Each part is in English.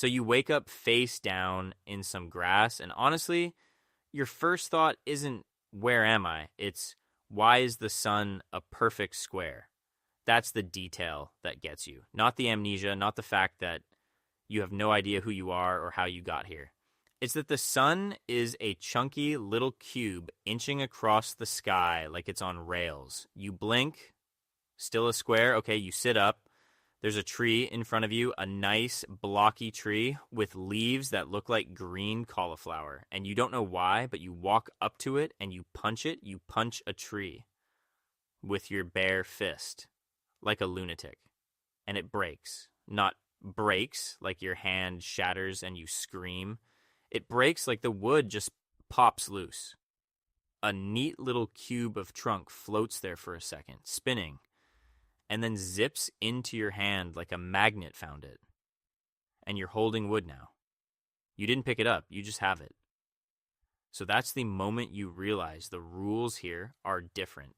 So you wake up face down in some grass, and honestly, your first thought isn't, where am I? It's, why is the sun a perfect square? That's the detail that gets you, not the amnesia, not the fact that you have no idea who you are or how you got here. It's that the sun is a chunky little cube inching across the sky like it's on rails. You blink, still a square. Okay, you sit up. There's a tree in front of you, a nice blocky tree with leaves that look like green cauliflower. And you don't know why, but you walk up to it and you punch it. You punch a tree with your bare fist like a lunatic. And it breaks. Not breaks like your hand shatters and you scream. It breaks like the wood just pops loose. A neat little cube of trunk floats there for a second, spinning, and then zips into your hand like a magnet found it. And you're holding wood now. You didn't pick it up, you just have it. So that's the moment you realize the rules here are different.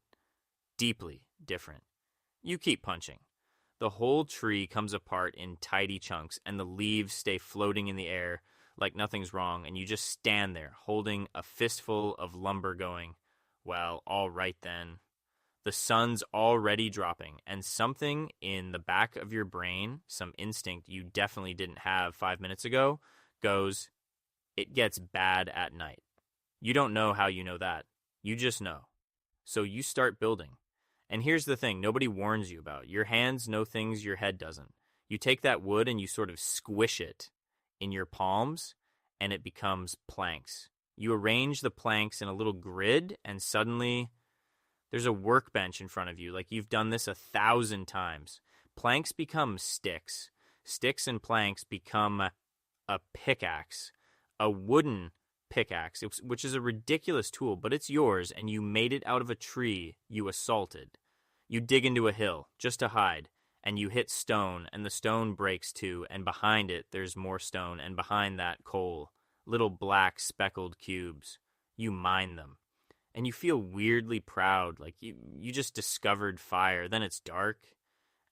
Deeply different. You keep punching. The whole tree comes apart in tidy chunks, and the leaves stay floating in the air like nothing's wrong, and you just stand there holding a fistful of lumber going, well, all right then. The sun's already dropping, and something in the back of your brain, some instinct you definitely didn't have 5 minutes ago, goes, it gets bad at night. You don't know how you know that. You just know. So you start building. And here's the thing nobody warns you about. Your hands know things your head doesn't. You take that wood and you sort of squish it in your palms, and it becomes planks. You arrange the planks in a little grid, and suddenly there's a workbench in front of you, like you've done this 1,000 times. Planks become sticks. Sticks and planks become a pickaxe, a wooden pickaxe, which is a ridiculous tool, but it's yours, and you made it out of a tree you assaulted. You dig into a hill just to hide, and you hit stone, and the stone breaks too, and behind it there's more stone, and behind that coal, little black speckled cubes. You mine them. And you feel weirdly proud, like you just discovered fire. Then it's dark,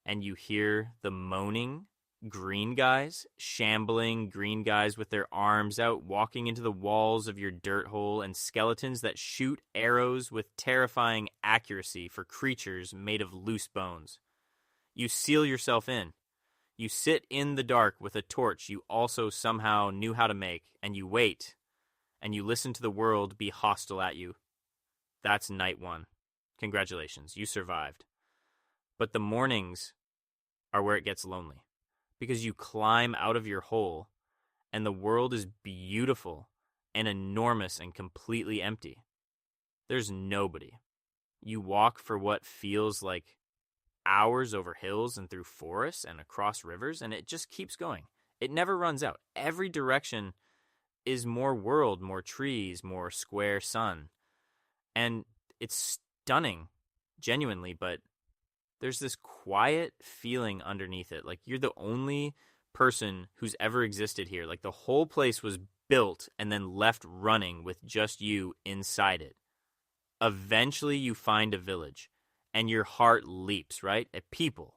and you hear the moaning green guys, shambling green guys with their arms out, walking into the walls of your dirt hole, and skeletons that shoot arrows with terrifying accuracy for creatures made of loose bones. You seal yourself in. You sit in the dark with a torch you also somehow knew how to make, and you wait, and you listen to the world be hostile at you. That's night one. Congratulations, you survived. But the mornings are where it gets lonely, because you climb out of your hole, and the world is beautiful and enormous and completely empty. There's nobody. You walk for what feels like hours over hills and through forests and across rivers, and it just keeps going. It never runs out. Every direction is more world, more trees, more square sun. And it's stunning, genuinely, but there's this quiet feeling underneath it. Like you're the only person who's ever existed here. Like the whole place was built and then left running with just you inside it. Eventually you find a village, and your heart leaps, right? At people.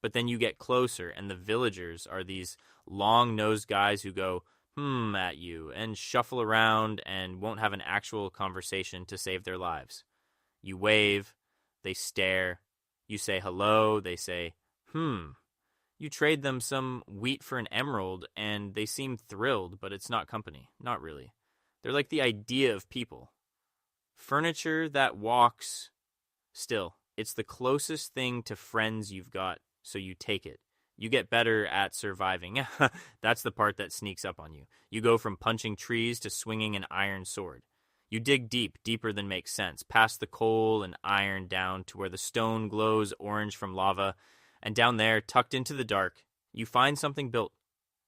But then you get closer, and the villagers are these long-nosed guys who go, at you, and shuffle around and won't have an actual conversation to save their lives. You wave, they stare, you say hello, they say, You trade them some wheat for an emerald, and they seem thrilled, but it's not company. Not really. They're like the idea of people. Furniture that walks. Still, it's the closest thing to friends you've got, so you take it. You get better at surviving. That's the part that sneaks up on you. You go from punching trees to swinging an iron sword. You dig deep, deeper than makes sense, past the coal and iron down to where the stone glows orange from lava, and down there, tucked into the dark, you find something built.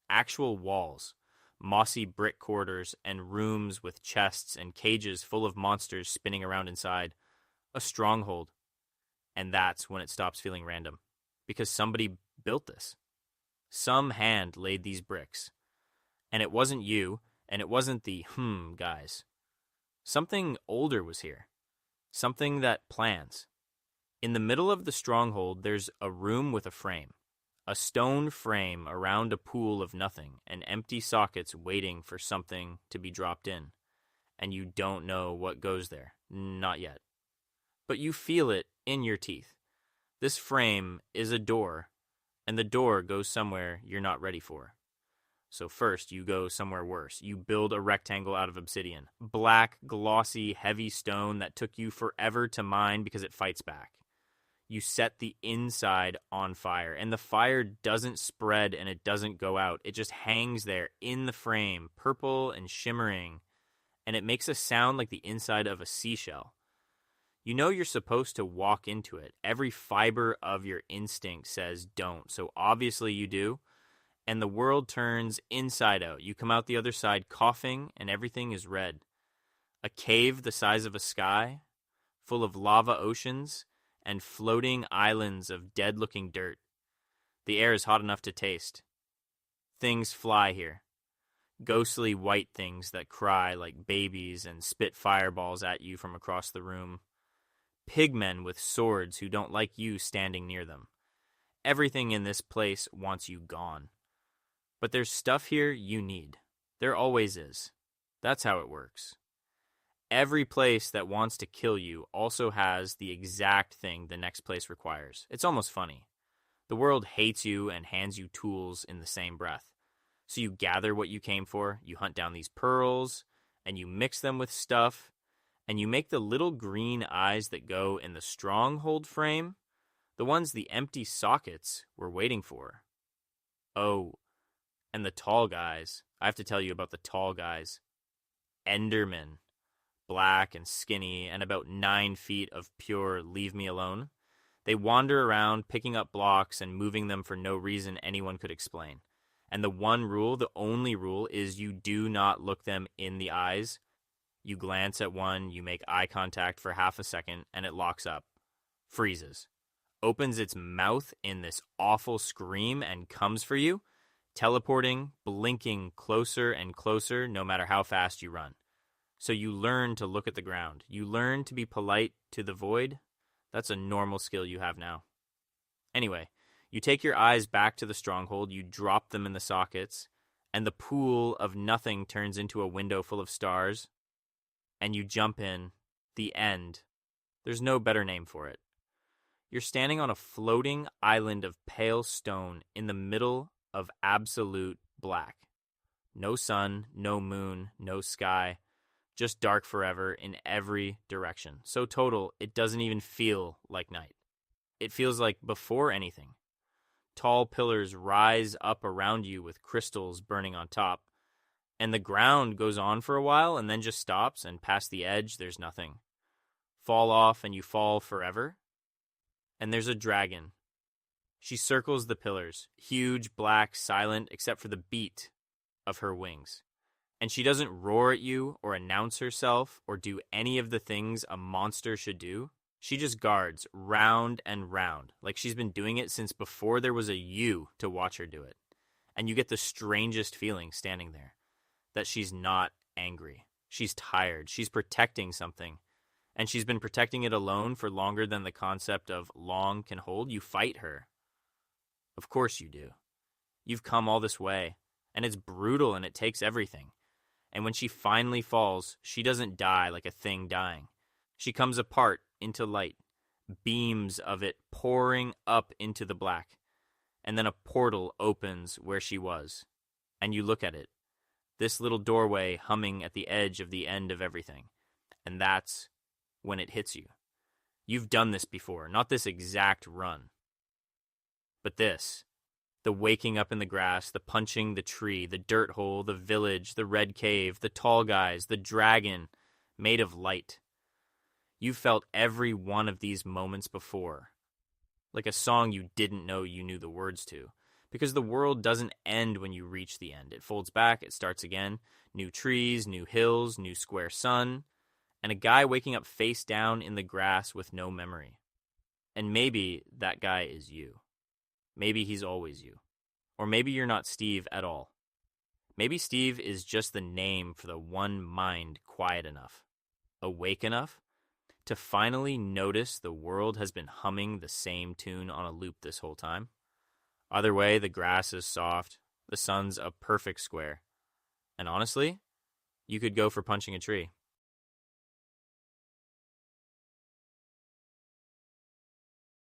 Actual walls, mossy brick corridors, and rooms with chests and cages full of monsters spinning around inside. A stronghold. And that's when it stops feeling random. Because somebody built this. Some hand laid these bricks. And it wasn't you, and it wasn't the guys. Something older was here. Something that plans. In the middle of the stronghold, there's a room with a frame. A stone frame around a pool of nothing and empty sockets waiting for something to be dropped in. And you don't know what goes there. Not yet. But you feel it in your teeth. This frame is a door, and the door goes somewhere you're not ready for. So first, you go somewhere worse. You build a rectangle out of obsidian. Black, glossy, heavy stone that took you forever to mine because it fights back. You set the inside on fire, and the fire doesn't spread and it doesn't go out. It just hangs there in the frame, purple and shimmering, and it makes a sound like the inside of a seashell. You know you're supposed to walk into it. Every fiber of your instinct says don't, so obviously you do, and the world turns inside out. You come out the other side coughing, and everything is red. A cave the size of a sky, full of lava oceans, and floating islands of dead-looking dirt. The air is hot enough to taste. Things fly here. Ghostly white things that cry like babies and spit fireballs at you from across the room. Pigmen with swords who don't like you standing near them. Everything in this place wants you gone. But there's stuff here you need. There always is. That's how it works. Every place that wants to kill you also has the exact thing the next place requires. It's almost funny. The world hates you and hands you tools in the same breath. So you gather what you came for, you hunt down these pearls, and you mix them with stuff, and you make the little green eyes that go in the stronghold frame, the ones the empty sockets were waiting for. Oh, and the tall guys. I have to tell you about the tall guys. Endermen. Black and skinny, and about 9 feet of pure leave me alone. They wander around, picking up blocks and moving them for no reason anyone could explain. And the one rule, the only rule, is you do not look them in the eyes. You glance at one, you make eye contact for half a second, and it locks up. Freezes. Opens its mouth in this awful scream and comes for you, teleporting, blinking closer and closer no matter how fast you run. So you learn to look at the ground. You learn to be polite to the void. That's a normal skill you have now. Anyway, you take your eyes back to the stronghold, you drop them in the sockets, and the pool of nothing turns into a window full of stars, and you jump in. The end. There's no better name for it. You're standing on a floating island of pale stone in the middle of absolute black. No sun, no moon, no sky. Just dark forever in every direction. So total, it doesn't even feel like night. It feels like before anything. Tall pillars rise up around you with crystals burning on top. And the ground goes on for a while and then just stops, and past the edge, there's nothing. Fall off and you fall forever. And there's a dragon. She circles the pillars, huge, black, silent, except for the beat of her wings. And she doesn't roar at you or announce herself or do any of the things a monster should do. She just guards round and round, like she's been doing it since before there was a you to watch her do it. And you get the strangest feeling standing there, that she's not angry. She's tired. She's protecting something. And she's been protecting it alone for longer than the concept of long can hold. You fight her. Of course you do. You've come all this way, and it's brutal and it takes everything. And when she finally falls, she doesn't die like a thing dying. She comes apart into light, beams of it pouring up into the black. And then a portal opens where she was. And you look at it, this little doorway humming at the edge of the end of everything. And that's when it hits you. You've done this before, not this exact run. But this. The waking up in the grass, the punching the tree, the dirt hole, the village, the red cave, the tall guys, the dragon made of light. You felt every one of these moments before, like a song you didn't know you knew the words to, because the world doesn't end when you reach the end. It folds back, it starts again, new trees, new hills, new square sun, and a guy waking up face down in the grass with no memory. And maybe that guy is you. Maybe he's always you. Or maybe you're not Steve at all. Maybe Steve is just the name for the one mind quiet enough, awake enough, to finally notice the world has been humming the same tune on a loop this whole time. Either way, the grass is soft, the sun's a perfect square. And honestly, you could go for punching a tree.